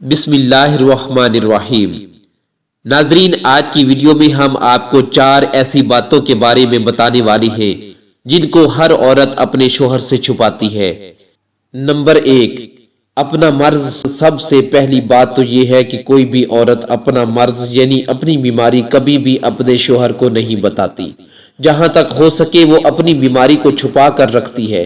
بسم اللہ الرحمن الرحیم۔ ناظرین، آج کی ویڈیو میں ہم آپ کو 4 ایسی باتوں کے بارے میں بتانے والی ہیں جن کو ہر عورت اپنے شوہر سے چھپاتی ہے۔ نمبر 1، اپنا مرض۔ سب سے پہلی بات تو یہ ہے کہ کوئی بھی عورت اپنا مرض یعنی اپنی بیماری کبھی بھی اپنے شوہر کو نہیں بتاتی۔ جہاں تک ہو سکے وہ اپنی بیماری کو چھپا کر رکھتی ہے۔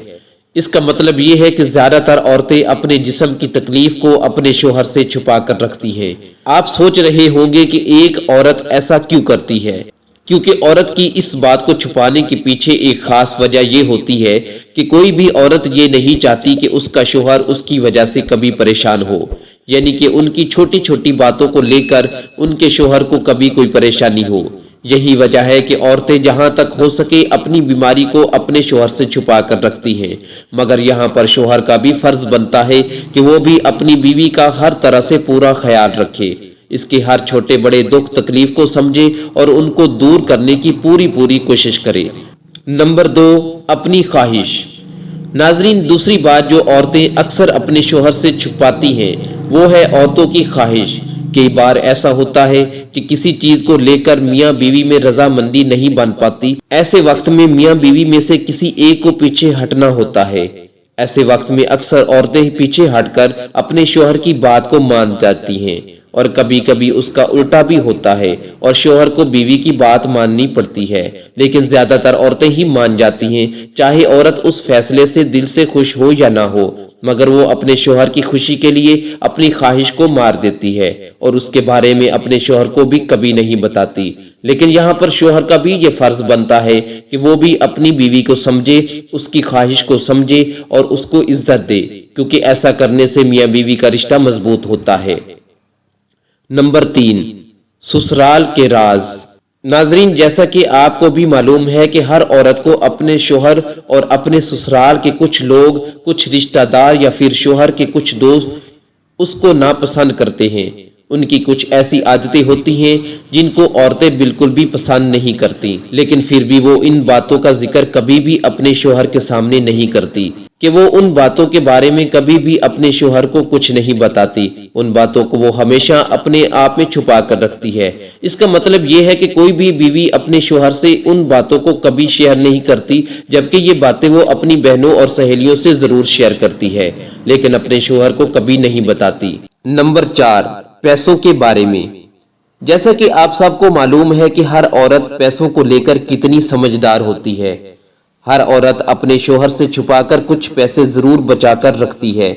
اس کا مطلب یہ ہے کہ زیادہ تر عورتیں اپنے جسم کی تکلیف کو اپنے شوہر سے چھپا کر رکھتی ہیں۔ آپ سوچ رہے ہوں گے کہ ایک عورت ایسا کیوں کرتی ہے؟ کیونکہ عورت کی اس بات کو چھپانے کے پیچھے ایک خاص وجہ یہ ہوتی ہے کہ کوئی بھی عورت یہ نہیں چاہتی کہ اس کا شوہر اس کی وجہ سے کبھی پریشان ہو، یعنی کہ ان کی چھوٹی چھوٹی باتوں کو لے کر ان کے شوہر کو کبھی کوئی پریشانی ہو۔ یہی وجہ ہے کہ عورتیں جہاں تک ہو سکے اپنی بیماری کو اپنے شوہر سے چھپا کر رکھتی ہیں، مگر یہاں پر شوہر کا بھی فرض بنتا ہے کہ وہ بھی اپنی بیوی کا ہر طرح سے پورا خیال رکھے، اس کے ہر چھوٹے بڑے دکھ تکلیف کو سمجھے اور ان کو دور کرنے کی پوری کوشش کرے۔ نمبر 2، اپنی خواہش۔ ناظرین، دوسری بات جو عورتیں اکثر اپنے شوہر سے چھپاتی ہیں وہ ہے عورتوں کی خواہش۔ کئی بار ایسا ہوتا ہے کہ کسی چیز کو لے کر میاں بیوی میں رضامندی نہیں بن پاتی۔ ایسے وقت میں میاں بیوی میں سے کسی ایک کو پیچھے ہٹنا ہوتا ہے۔ ایسے وقت میں اکثر عورتیں پیچھے ہٹ کر اپنے شوہر کی بات کو مان جاتی ہیں، اور کبھی کبھی اس کا الٹا بھی ہوتا ہے اور شوہر کو بیوی کی بات ماننی پڑتی ہے، لیکن زیادہ تر عورتیں ہی مان جاتی ہیں، چاہے عورت اس فیصلے سے دل سے خوش ہو یا نہ ہو، مگر وہ اپنے شوہر کی خوشی کے لیے اپنی خواہش کو مار دیتی ہے اور اس کے بارے میں اپنے شوہر کو بھی کبھی نہیں بتاتی۔ لیکن یہاں پر شوہر کا بھی یہ فرض بنتا ہے کہ وہ بھی اپنی بیوی کو سمجھے، اس کی خواہش کو سمجھے اور اس کو عزت دے، کیونکہ ایسا کرنے سے میاں بیوی کا رشتہ مضبوط ہوتا ہے۔ نمبر 3، سسرال کے راز۔ ناظرین، جیسا کہ آپ کو بھی معلوم ہے کہ ہر عورت کو اپنے شوہر اور اپنے سسرال کے کچھ لوگ، کچھ رشتہ دار یا پھر شوہر کے کچھ دوست اس کو ناپسند کرتے ہیں۔ ان کی کچھ ایسی عادتیں ہوتی ہیں جن کو عورتیں بالکل بھی پسند نہیں کرتی، لیکن پھر بھی وہ ان باتوں کا ذکر کبھی بھی اپنے شوہر کے سامنے نہیں کرتی، کہ وہ ان باتوں کے بارے میں کبھی بھی اپنے شوہر کو کچھ نہیں بتاتی۔ ان باتوں کو وہ ہمیشہ اپنے آپ میں چھپا کر رکھتی ہے۔ اس کا مطلب یہ ہے کہ کوئی بھی بیوی اپنے شوہر سے ان باتوں کو کبھی شیئر نہیں کرتی، جبکہ یہ باتیں وہ اپنی بہنوں اور سہیلیوں سے ضرور شیئر کرتی ہے، لیکن اپنے شوہر کو کبھی نہیں بتاتی۔ نمبر 4، پیسوں کے بارے میں۔ جیسا کہ آپ سب کو معلوم ہے کہ ہر عورت پیسوں کو لے کر کتنی سمجھدار ہوتی ہے۔ ہر عورت اپنے شوہر سے چھپا کر کچھ پیسے ضرور بچا کر رکھتی ہے۔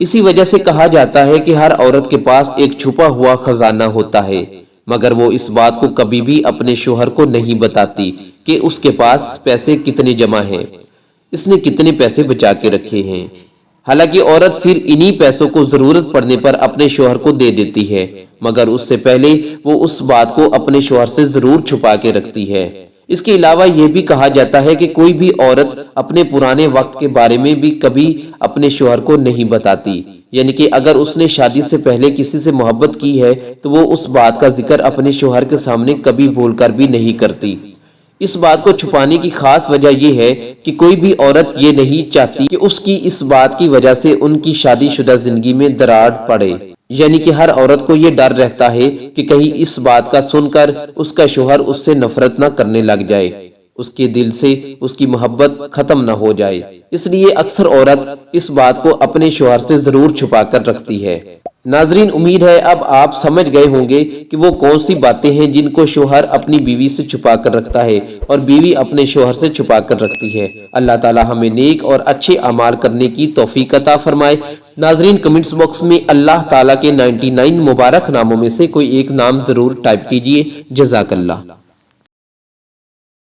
اسی وجہ سے کہا جاتا ہے کہ ہر عورت کے پاس ایک چھپا ہوا خزانہ ہوتا ہے، مگر وہ اس بات کو کبھی بھی اپنے شوہر کو نہیں بتاتی کہ اس کے پاس پیسے کتنے جمع ہیں، اس نے کتنے پیسے بچا کے رکھے ہیں۔ حالانکہ عورت پھر انہی پیسوں کو ضرورت پڑنے پر اپنے شوہر کو دے دیتی ہے، مگر اس سے پہلے وہ اس بات کو اپنے شوہر سے ضرور چھپا کے رکھتی ہے۔ اس کے علاوہ یہ بھی کہا جاتا ہے کہ کوئی بھی عورت اپنے پرانے وقت کے بارے میں بھی کبھی اپنے شوہر کو نہیں بتاتی، یعنی کہ اگر اس نے شادی سے پہلے کسی سے محبت کی ہے تو وہ اس بات کا ذکر اپنے شوہر کے سامنے کبھی بول کر بھی نہیں کرتی۔ اس بات کو چھپانے کی خاص وجہ یہ ہے کہ کوئی بھی عورت یہ نہیں چاہتی کہ اس کی اس بات کی وجہ سے ان کی شادی شدہ زندگی میں دراڑ پڑے، یعنی کہ ہر عورت کو یہ ڈر رہتا ہے کہ کہیں اس بات کا سن کر اس کا شوہر اس سے نفرت نہ کرنے لگ جائے، اس کے دل سے اس کی محبت ختم نہ ہو جائے۔ اس لیے اکثر عورت اس بات کو اپنے شوہر سے ضرور چھپا کر رکھتی ہے۔ ناظرین، امید ہے اب آپ سمجھ گئے ہوں گے کہ وہ کون سی باتیں ہیں جن کو شوہر اپنی بیوی سے چھپا کر رکھتا ہے اور بیوی اپنے شوہر سے چھپا کر رکھتی ہے۔ اللہ تعالی ہمیں نیک اور اچھے اعمال کرنے کی توفیق عطا فرمائے۔ ناظرین، کمنٹس باکس میں اللہ تعالیٰ کے 99 مبارک ناموں میں سے کوئی ایک نام ضرور ٹائپ کیجئے۔ جزاک اللہ۔